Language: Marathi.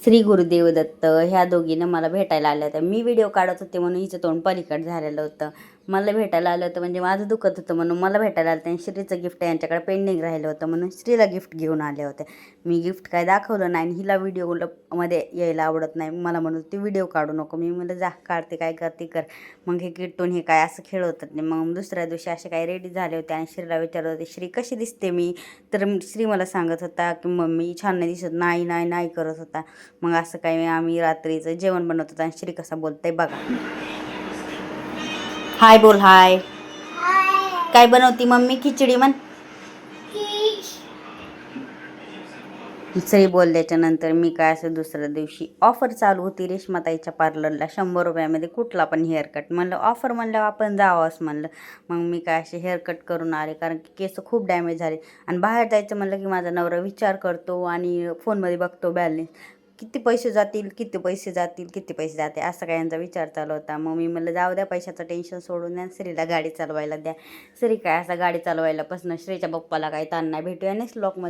श्री गुरुदेव दत्त ह्या दोघीनं मला भेटायला आल्या होत्या. मी व्हिडिओ काढत होते म्हणून हिचं तोंड पलीकड झालेलं होतं. मला भेटायला आलं होतं म्हणजे माझं दुखत होतं म्हणून मला भेटायला आलं. आणि श्रीचं गिफ्ट यांच्याकडे पेंडिंग राहिलं होतं म्हणून श्रीला गिफ्ट घेऊन आले होते. मी गिफ्ट काय दाखवलं नाही आणि हिला व्हिडिओमध्ये यायला आवडत नाही. मला म्हणत ती व्हिडिओ काढू नको. मी म्हणलं जा काढते, काय करते कर. मग हे किट्टून हे काय असं खेळ होतात नाही. मग दुसऱ्या दिवशी असे काय रेडी झाले होते आणि श्रीला विचारत होते, श्री कशी दिसते मी. तर श्री मला सांगत होता की मम्मी छान नाही दिसत, नाही नाही नाही करत होता. मग असं काही आम्ही रात्रीचं जेवण बनवत होतो आणि श्री कसा बोलतंय बघा. हाय बोल, हाय. काय बनवती मम्मी? खिचडी म्हण. श्री बोलल्याच्या नंतर मी काय असं दुसऱ्या दिवशी ऑफर चालू होती रेश्माताईच्या पार्लरला 100 रुपयामध्ये कुठला पण हेअरकट. म्हणलं ऑफर म्हणलं आपण जावंच म्हणलं. मग मी काय असे हेअरकट करून आले कारण की केस खूप डॅमेज झाले. आणि बाहेर जायचं म्हणलं की माझा नवरा विचार करतो आणि फोनमध्ये बघतो बॅलन्स किती पैसे जातील, किती पैसे जातील, किती पैसे जाते असं काय यांचा विचार चालू होता. मग मी म्हणलं जाऊ द्या, पैशाचं टेन्शन सोडून द्या, श्रीला गाडी चालवायला द्या. श्री काय असा गाडी चालवायला पासून श्रीच्या पप्पाला काही ताण नाही भेटू आणि स्लॉकमध्ये